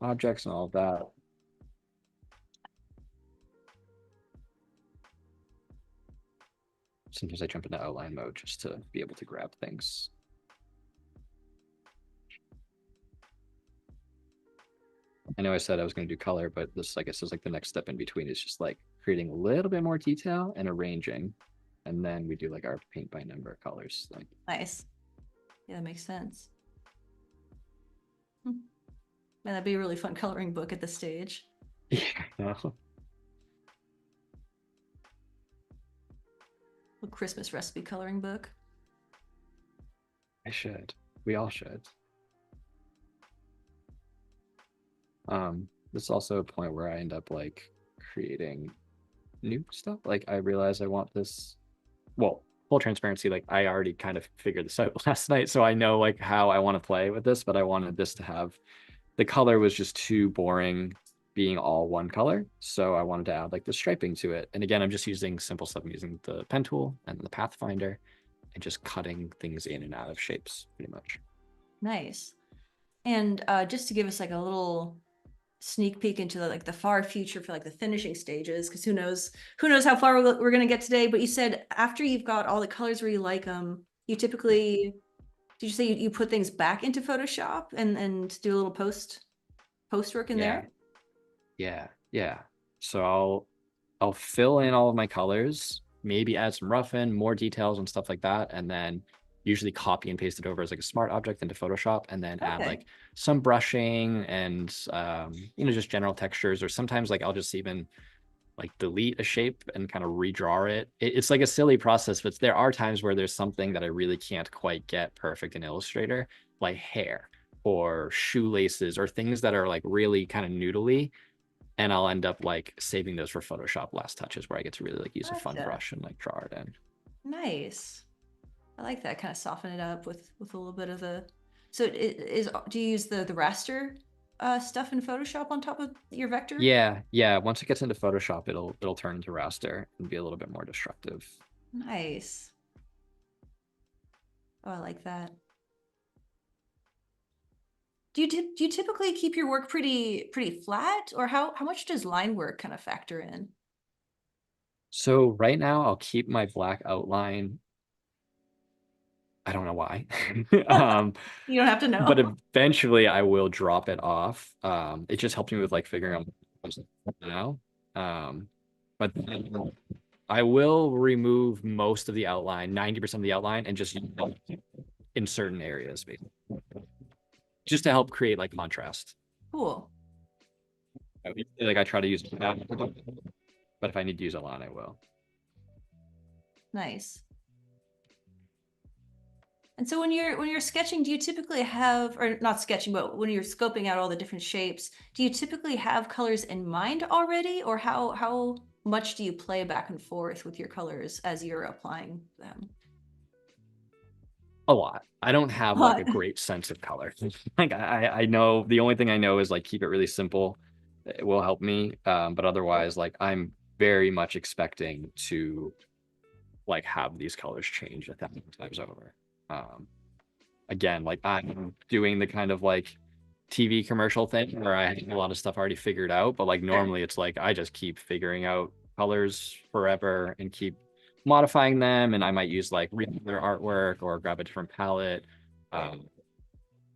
objects and all of that. Sometimes I jump into outline mode just to be able to grab things. I know I said I was going to do color, but this, I guess, is like the next step in between is just like creating a little bit more detail and arranging. And then we do like our paint by number colors. Like, nice. Yeah, that makes sense. Man, that'd be a really fun coloring book at this stage. Yeah. A Christmas recipe coloring book. I should. We all should. This is also a point where I end up like creating new stuff. Like I realize I want this. Well, full transparency, like I already kind of figured this out last night, so I know like how I want to play with this, but I wanted this to have the color was just too boring being all one color. So I wanted to add like the striping to it. And again, I'm just using simple stuff. I'm using the pen tool and the pathfinder and just cutting things in and out of shapes pretty much. Nice. And just to give us like a little sneak peek into the far future for like the finishing stages, because who knows how far we're going to get today. But you said after you've got all the colors where you like them, you typically, did you say you put things back into Photoshop and do a little post work in there? Yeah. So I'll fill in all of my colors, maybe add some rough in, more details and stuff like that, and then usually copy and paste it over as like a smart object into Photoshop, and then add like some brushing and just general textures, or sometimes like I'll just even like delete a shape and kind of redraw it. It's like a silly process, but there are times where there's something that I really can't quite get perfect in Illustrator, like hair or shoelaces or things that are like really kind of noodly. And I'll end up like saving those for Photoshop last touches where I get to really like use a fun Gotcha. brush and like draw it in. Nice. I like that. Kind of soften it up with a little bit of the. So is do you use the raster stuff in Photoshop on top of your vector? Yeah, yeah. Once it gets into Photoshop, it'll turn into raster and be a little bit more destructive. Nice. Oh, I like that. Do you typically keep your work pretty flat, or how much does line work kind of factor in? So right now I'll keep my black outline. I don't know why. um, You don't have to but know. eventually I will drop it off. It just helps me with like figuring out what's now. But I will remove most of the outline, 90% of the outline, and just use it in certain areas, basically, just to help create like contrast. Cool. Like I try to use it, but if I need to use a line, I will. Nice. And so when you're sketching, do you typically have, or not sketching, but when you're scoping out all the different shapes, do you typically have colors in mind already, or how much do you play back and forth with your colors as you're applying them? A lot. I don't have like a What? great sense of color. Like I know the only thing I know is like keep it really simple. It will help me. But otherwise, like I'm very much expecting to like have these colors change 1,000 times over. Um, Again, like I'm doing the kind of like TV commercial thing where I have a lot of stuff already figured out, but like Sure. normally it's like I just keep figuring out colors forever and keep modifying them. And I might use like their artwork or grab a different palette, um,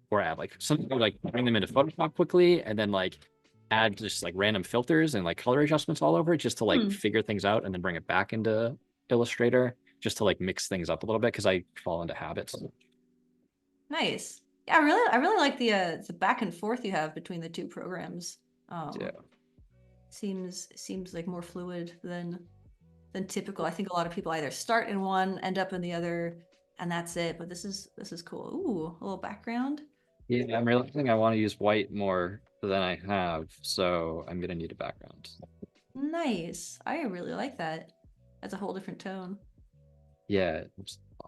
or add like something like bring them into Photoshop quickly and then like add just like random filters and like color adjustments all over just to like Hmm. figure things out and then bring it back into Illustrator just to like mix things up a little bit because I fall into habits. Nice. Yeah, I really like the back and forth you have between the two programs. Yeah. Seems like more fluid than typical. I think a lot of people either start in one, end up in the other, and that's it. But this is cool. Ooh, a little background. Yeah, I'm realizing I want to use white more than I have, so I'm gonna need a background. Nice. I really like that. That's a whole different tone. Yeah,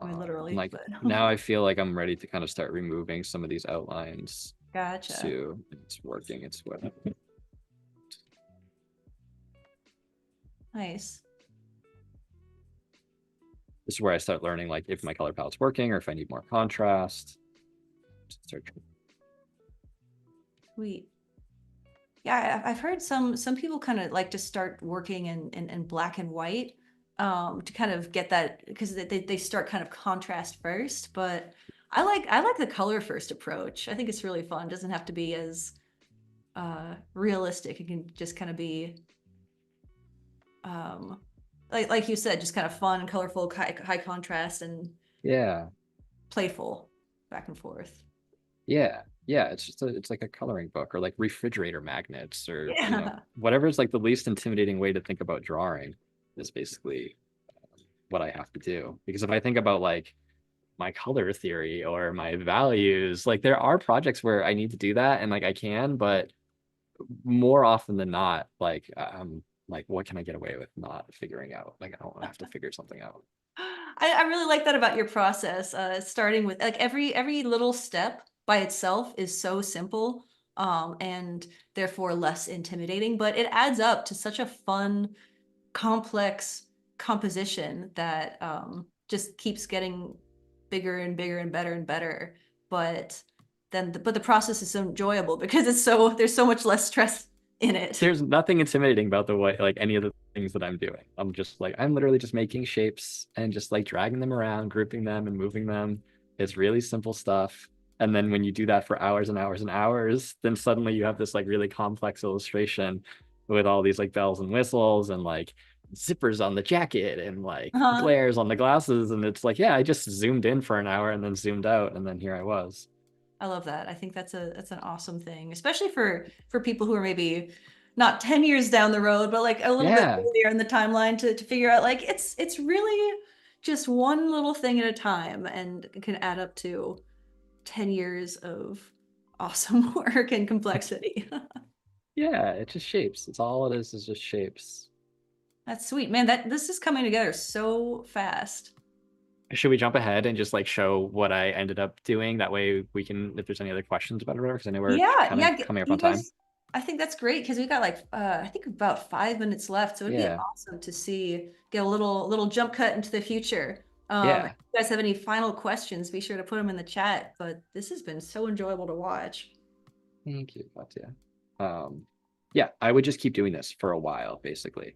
I mean, literally, like but now I feel like I'm ready to kind of start removing some of these outlines gotcha. too. It's working its way. Nice. This is where I start learning like if my color palette's working or if I need more contrast. Start. Sweet. Yeah, I've heard some people kind of like to start working in black and white to kind of get that because they start kind of contrast first. But I like the color first approach. I think it's really fun. It doesn't have to be as realistic. It can just kind of be um, like you said, just kind of fun, colorful, high contrast, and Yeah, playful back and forth. yeah, yeah. It's just it's like a coloring book or like refrigerator magnets or Yeah. whatever is like the least intimidating way to think about drawing is basically what I have to do. Because if I think about like my color theory or my values, like there are projects where I need to do that and like I can, but more often than not, like what can I get away with not figuring out? Like I don't have to figure something out. I really like that about your process. Starting with like every little step by itself is so simple, and therefore less intimidating, but it adds up to such a fun, complex composition that just keeps getting bigger and bigger and better and better. But but the process is so enjoyable because there's so much less stress in it. There's nothing intimidating about the way like any of the things that I'm doing. I'm just like I'm literally just making shapes and just like dragging them around, grouping them and moving them. It's really simple stuff. And then when you do that for hours and hours and hours, then suddenly you have this like really complex illustration with all these like bells and whistles and like zippers on the jacket and like Uh-huh. glares on the glasses. And it's like, yeah, I just zoomed in for an hour and then zoomed out and then here I was. I love that. I think that's an awesome thing, especially for people who are maybe not 10 years down the road, but like a little bit Yeah. earlier in the timeline to figure out like it's really just one little thing at a time and it can add up to 10 years of awesome work and complexity. Yeah, it just shapes. It's all it is just shapes. That's sweet. Man, that this is coming together so fast. Should we jump ahead and just like show what I ended up doing? That way we can, if there's any other questions about it, because I know we're Yeah, kind of yeah, coming up on you time. guys, I think that's great because we got like I think about 5 minutes left. So it'd be Yeah. awesome to see get a little jump cut into the future. If Yeah. you guys have any final questions, be sure to put them in the chat. But this has been so enjoyable to watch. Thank you, Katya. Yeah, I would just keep doing this for a while, basically.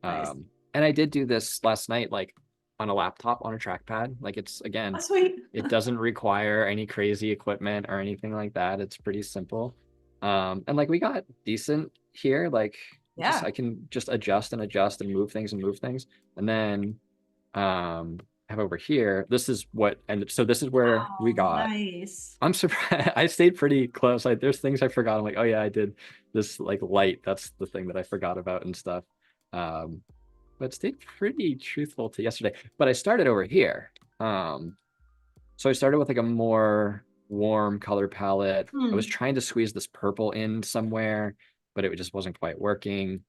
Nice. And I did do this last night, like on a laptop on a trackpad. Like it's Oh, again, sweet. it doesn't require any crazy equipment or anything like that. It's pretty simple. And like we got decent here. Like just Yeah. I can just adjust and adjust and move things and move things. And then have over here, this is what, and so this is where we Oh, got. nice. I'm surprised. I stayed pretty close. Like there's things I forgot. I'm like, oh yeah, I did this like light. That's the thing that I forgot about and stuff. Um, but stayed pretty truthful to yesterday. But I started over here. So I started with like a more warm color palette. I was Hmm. trying to squeeze this purple in somewhere, but it just wasn't quite working.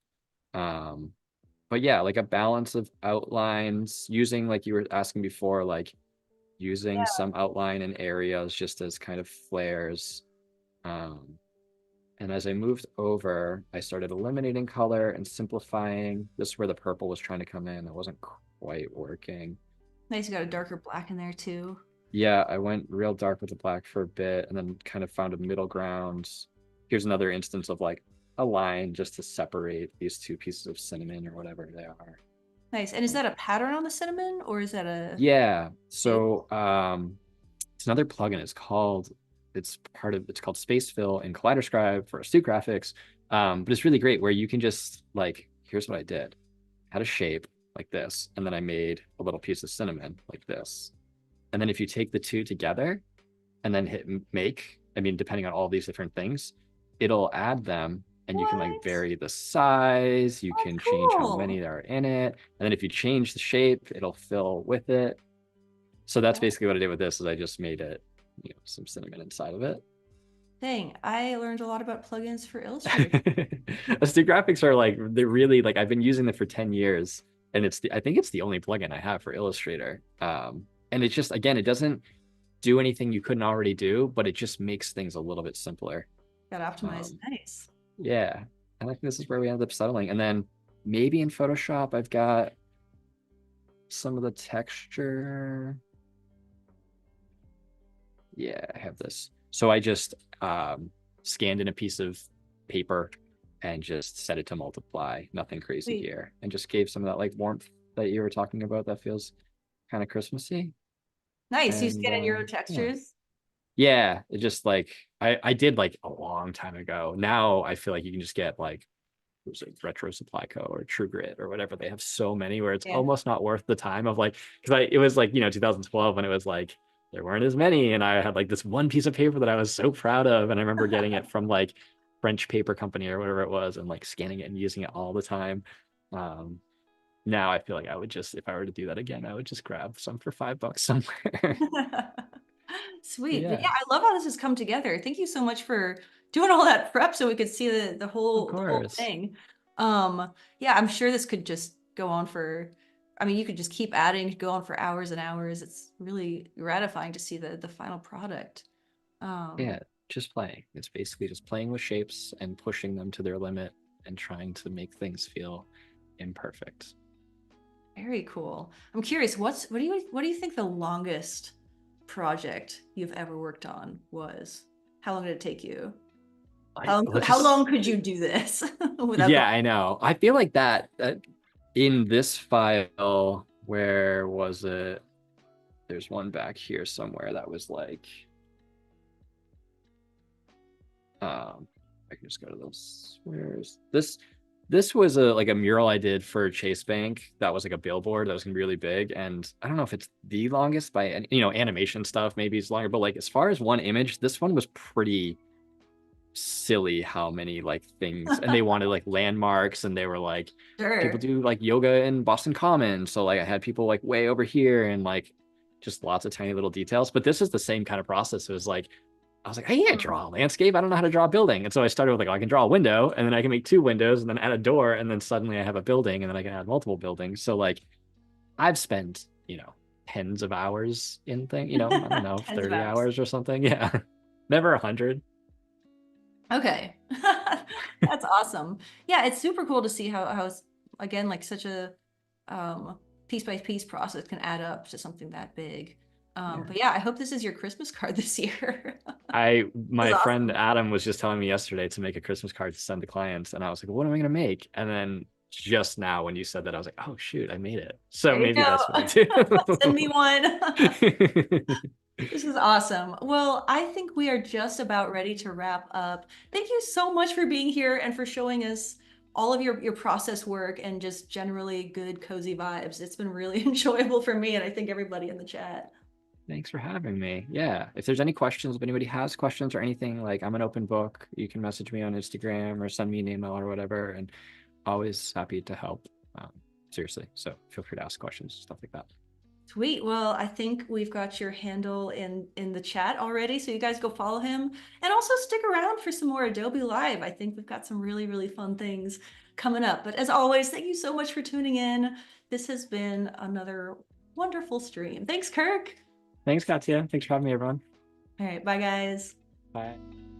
Um, but yeah, like a balance of outlines using, like you were asking before, like using Yeah. some outline in areas just as kind of flares. Um, and as I moved over, I started eliminating color and simplifying. This is where the purple was trying to come in. It wasn't quite working. Nice. You got a darker black in there too. Yeah, I went real dark with the black for a bit and then kind of found a middle ground. Here's another instance of like a line just to separate these two pieces of cinnamon or whatever they are. Nice. And is that a pattern on the cinnamon or is that a Yeah. shape? So it's another plugin. It's called Space Fill in Kaleidoscribe for Astute Graphics. But it's really great where you can just like, here's what I did. Had a shape like this, and then I made a little piece of cinnamon like this. And then if you take the two together and then hit make, I mean, depending on all these different things, it'll add them and you can like What? vary the size, you Oh, can change how many cool. there are in it. And then if you change the shape, it'll fill with it. So that's Oh, basically what I did with this is I just made it, some cinnamon inside of it. dang, I learned a lot about plugins for Illustrator. Astute graphics are like, they're really like, I've been using them for 10 years and I think it's the only plugin I have for Illustrator. And it's just, again, it doesn't do anything you couldn't already do, but it just makes things a little bit simpler. Got optimized. Um, Nice. yeah. And I think this is where we ended up settling. And then maybe in Photoshop, I've got some of the texture. Yeah, I have this. So I just scanned in a piece of paper and just set it to multiply. Nothing crazy Sweet. here. And just gave some of that like warmth that you were talking about that feels kind of Christmassy. Nice. You And scan in your own yeah. textures. Yeah, it just like I did like a long time ago. Now I feel like you can just get like was it Retro Supply Co. or True Grit or whatever. They have so many where it's Yeah. almost not worth the time of like because it was like 2012 when it was like there weren't as many and I had like this one piece of paper that I was so proud of and I remember getting it from like French paper company or whatever it was and like scanning it and using it all the time. Um, Now I feel like I would just if I were to do that again, I would just grab some for $5 somewhere. Sweet. But yeah, Yeah, I love how this has come together. Thank you so much for doing all that prep so we could see of the whole course. thing. Yeah, I'm sure this could just go on for I mean, you could just keep adding, go on for hours and hours. It's really gratifying to see the final product. Yeah, Um, just playing. It's basically just playing with shapes and pushing them to their limit and trying to make things feel imperfect. Very cool. I'm curious, what do you think the longest project you've ever worked on was? How long did it take you? Let's How long just, could you do this without yeah, going? I know. I feel like that in this file, where was it? There's one back here somewhere that was like, I can just go to those. Where's this? This was like a mural I did for Chase Bank that was like a billboard that was gonna be really big. And I don't know if it's the longest by any, animation stuff, maybe it's longer, but like as far as one image, this one was pretty silly how many like things, and they wanted like landmarks, and they were like, people Sure. do like yoga in Boston Common, so like I had people like way over here, and like just lots of tiny little details. But this is the same kind of process. It was like I was like, I can't Hmm. draw a landscape. I don't know how to draw a building. And so I started with like, oh, I can draw a window, and then I can make two windows, and then add a door, and then suddenly I have a building, and then I can add multiple buildings. So like I've spent, tens of hours in thing, I don't know, Tens of 30 hours. hours or something. Yeah. Never 100. Okay. That's awesome. Yeah, it's super cool to see how it's, again, like such a piece by piece process can add up to something that big. Yeah. But yeah, I hope this is your Christmas card this year. That's My friend awesome. Adam was just telling me yesterday to make a Christmas card to send to clients, and I was like, what am I gonna make? And then just now when you said that, I was like, oh shoot, I made it. So There you maybe that's what I do. go. Send me one. This is awesome. Well, I think we are just about ready to wrap up. Thank you so much for being here and for showing us all of your process work and just generally good, cozy vibes. It's been really enjoyable for me, and I think everybody in the chat. Thanks for having me. Yeah. If there's any questions, if anybody has questions or anything, like I'm an open book. You can message me on Instagram or send me an email or whatever, and always happy to help. Um, Seriously. So feel free to ask questions, stuff like that. Sweet. Well, I think we've got your handle in the chat already, so you guys go follow him and also stick around for some more Adobe Live. I think we've got some really, really fun things coming up. But as always, thank you so much for tuning in. This has been another wonderful stream. Thanks, Kirk. Thanks, Katya. Thanks for having me, everyone. All right, bye guys. Bye.